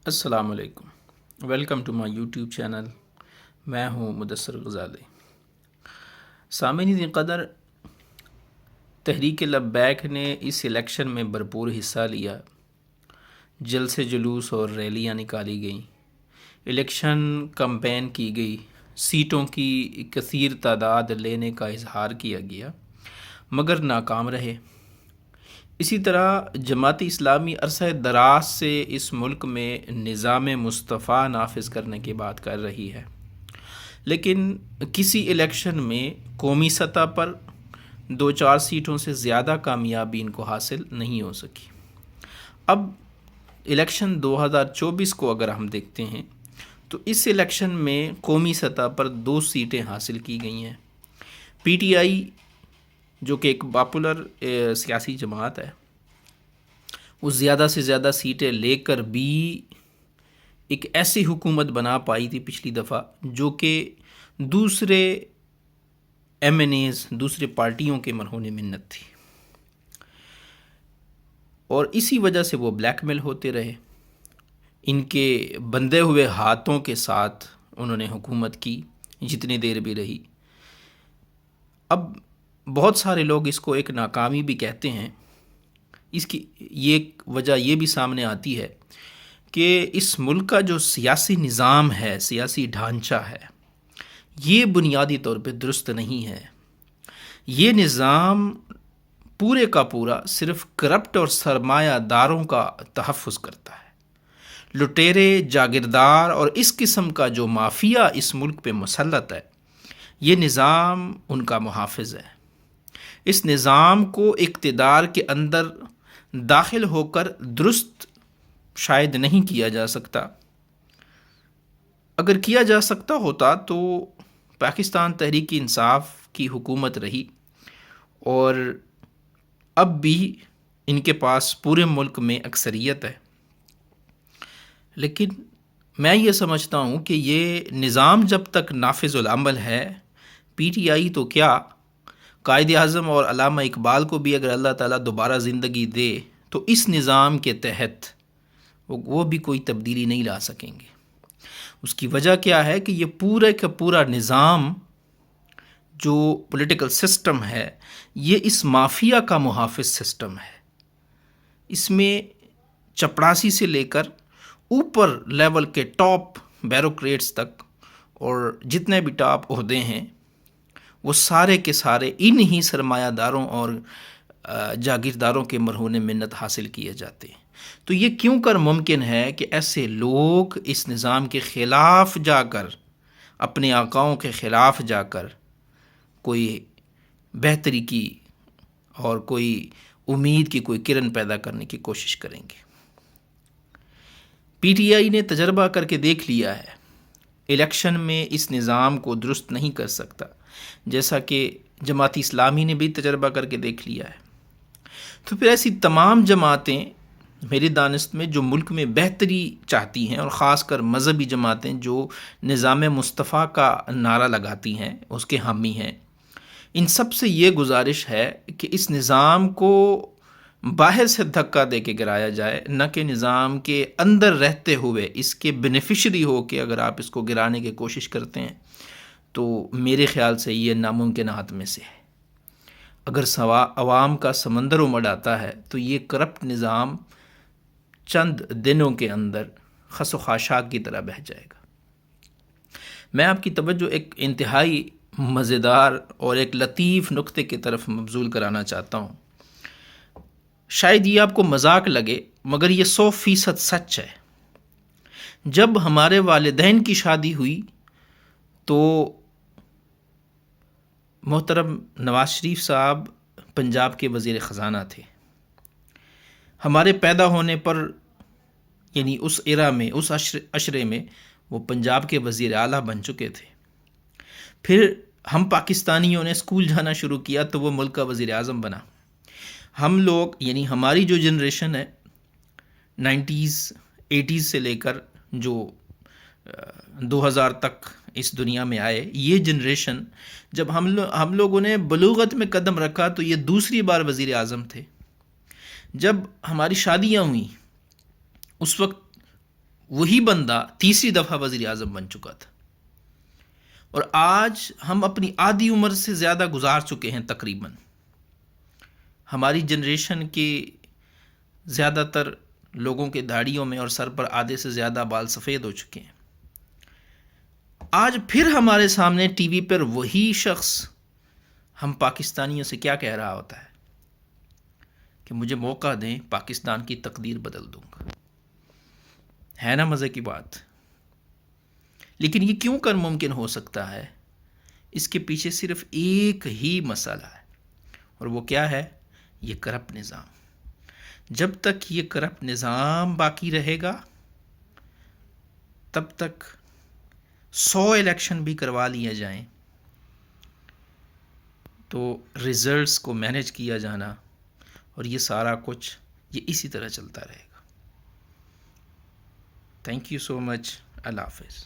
السلام علیکم، welcome to my YouTube channel. میں ہوں مدثر غزالی۔ سامعین قدر، تحریک لبیک نے اس الیکشن میں بھرپور حصہ لیا۔ جلسے جلوس اور ریلیاں نکالی گئیں، الیکشن کمپین کی گئی، سیٹوں کی کثیر تعداد لینے کا اظہار کیا گیا، مگر ناکام رہے۔ اسی طرح جماعت اسلامی عرصہ دراز سے اس ملک میں نظام مصطفیٰ نافذ کرنے کی بات کر رہی ہے، لیکن کسی الیکشن میں قومی سطح پر 2-4 سیٹوں سے زیادہ کامیابی ان کو حاصل نہیں ہو سکی۔ اب الیکشن 2024 کو اگر ہم دیکھتے ہیں تو اس الیکشن میں قومی سطح پر 2 سیٹیں حاصل کی گئی ہیں۔ پی ٹی آئی جو کہ ایک پاپولر سیاسی جماعت ہے، وہ زیادہ سے زیادہ سیٹیں لے کر بھی ایک ایسی حکومت بنا پائی تھی پچھلی دفعہ جو کہ دوسرے ایم این ایز، دوسرے پارٹیوں کے مرہون منت تھی، اور اسی وجہ سے وہ بلیک میل ہوتے رہے۔ ان کے بندھے ہوئے ہاتھوں کے ساتھ انہوں نے حکومت کی جتنی دیر بھی رہی۔ اب بہت سارے لوگ اس کو ایک ناکامی بھی کہتے ہیں۔ اس کی یہ وجہ یہ بھی سامنے آتی ہے کہ اس ملک کا جو سیاسی نظام ہے، سیاسی ڈھانچہ ہے، یہ بنیادی طور پہ درست نہیں ہے۔ یہ نظام پورے کا پورا صرف کرپٹ اور سرمایہ داروں کا تحفظ کرتا ہے۔ لٹیرے، جاگیردار اور اس قسم کا جو مافیا اس ملک پہ مسلط ہے، یہ نظام ان کا محافظ ہے۔ اس نظام کو اقتدار کے اندر داخل ہو کر درست شاید نہیں کیا جا سکتا۔ اگر کیا جا سکتا ہوتا تو پاکستان تحریک انصاف کی حکومت رہی، اور اب بھی ان کے پاس پورے ملک میں اکثریت ہے۔ لیکن میں یہ سمجھتا ہوں کہ یہ نظام جب تک نافذ العمل ہے، پی ٹی آئی تو کیا، قائد اعظم اور علامہ اقبال کو بھی اگر اللہ تعالیٰ دوبارہ زندگی دے تو اس نظام کے تحت وہ بھی کوئی تبدیلی نہیں لا سکیں گے۔ اس کی وجہ کیا ہے کہ یہ پورے کا پورا نظام جو پولیٹیکل سسٹم ہے، یہ اس مافیا کا محافظ سسٹم ہے۔ اس میں چپڑاسی سے لے کر اوپر لیول کے ٹاپ بیوروکریٹس تک اور جتنے بھی ٹاپ عہدے ہیں، وہ سارے کے سارے ان ہی سرمایہ داروں اور جاگیرداروں کے مرہون منت حاصل کیے جاتے ہیں۔ تو یہ کیوں کر ممکن ہے کہ ایسے لوگ اس نظام کے خلاف جا کر، اپنے آقاؤں کے خلاف جا کر کوئی بہتری کی اور کوئی امید کی کوئی کرن پیدا کرنے کی کوشش کریں گے؟ پی ٹی آئی نے تجربہ کر کے دیکھ لیا ہے، الیکشن میں اس نظام کو درست نہیں کر سکتا، جیسا کہ جماعت اسلامی نے بھی تجربہ کر کے دیکھ لیا ہے۔ تو پھر ایسی تمام جماعتیں میری دانست میں جو ملک میں بہتری چاہتی ہیں، اور خاص کر مذہبی جماعتیں جو نظام مصطفیٰ کا نعرہ لگاتی ہیں، اس کے حامی ہیں، ان سب سے یہ گزارش ہے کہ اس نظام کو باہر سے دھکا دے کے گرایا جائے، نہ کہ نظام کے اندر رہتے ہوئے اس کے بینیفیشری ہو کے اگر آپ اس کو گرانے کی کوشش کرتے ہیں تو میرے خیال سے یہ ناممکنات میں سے ہے۔ اگر عوام کا سمندر امڑ آتا ہے تو یہ کرپٹ نظام چند دنوں کے اندر خس و خاشاک کی طرح بہہ جائے گا۔ میں آپ کی توجہ ایک انتہائی مزیدار اور ایک لطیف نقطے کی طرف مبذول کرانا چاہتا ہوں۔ شاید یہ آپ کو مذاق لگے، مگر یہ 100% سچ ہے۔ جب ہمارے والدین کی شادی ہوئی تو محترم نواز شریف صاحب پنجاب کے وزیر خزانہ تھے۔ ہمارے پیدا ہونے پر، یعنی اس ایرا میں، اس عشرے میں وہ پنجاب کے وزیر اعلیٰ بن چکے تھے۔ پھر ہم پاکستانیوں نے اسکول جانا شروع کیا تو وہ ملک کا وزیر اعظم بنا۔ ہم لوگ، یعنی ہماری جو جنریشن ہے، 90s 80s سے لے کر جو 2000 تک اس دنیا میں آئے، یہ جنریشن جب ہم لوگوں نے بلوغت میں قدم رکھا تو یہ دوسری بار وزیر اعظم تھے۔ جب ہماری شادیاں ہوئیں اس وقت وہی بندہ تیسری دفعہ وزیر اعظم بن چکا تھا، اور آج ہم اپنی آدھی عمر سے زیادہ گزار چکے ہیں تقریباً. ہماری جنریشن کے زیادہ تر لوگوں کے داڑھیوں میں اور سر پر آدھے سے زیادہ بال سفید ہو چکے ہیں. آج پھر ہمارے سامنے ٹی وی پر وہی شخص ہم پاکستانیوں سے کیا کہہ رہا ہوتا ہے کہ مجھے موقع دیں، پاکستان کی تقدیر بدل دوں گا. ہے نا مزے کی بات؟ لیکن یہ کیوں کر ممکن ہو سکتا ہے؟ اس کے پیچھے صرف ایک ہی مسئلہ ہے، اور وہ کیا ہے؟ یہ کرپٹ نظام. جب تک یہ کرپٹ نظام باقی رہے گا تب تک 100 الیکشن بھی کروا لیے جائیں تو ریزلٹس کو مینیج کیا جانا اور یہ سارا کچھ یہ اسی طرح چلتا رہے گا. تھینک یو سو مچ. اللہ حافظ.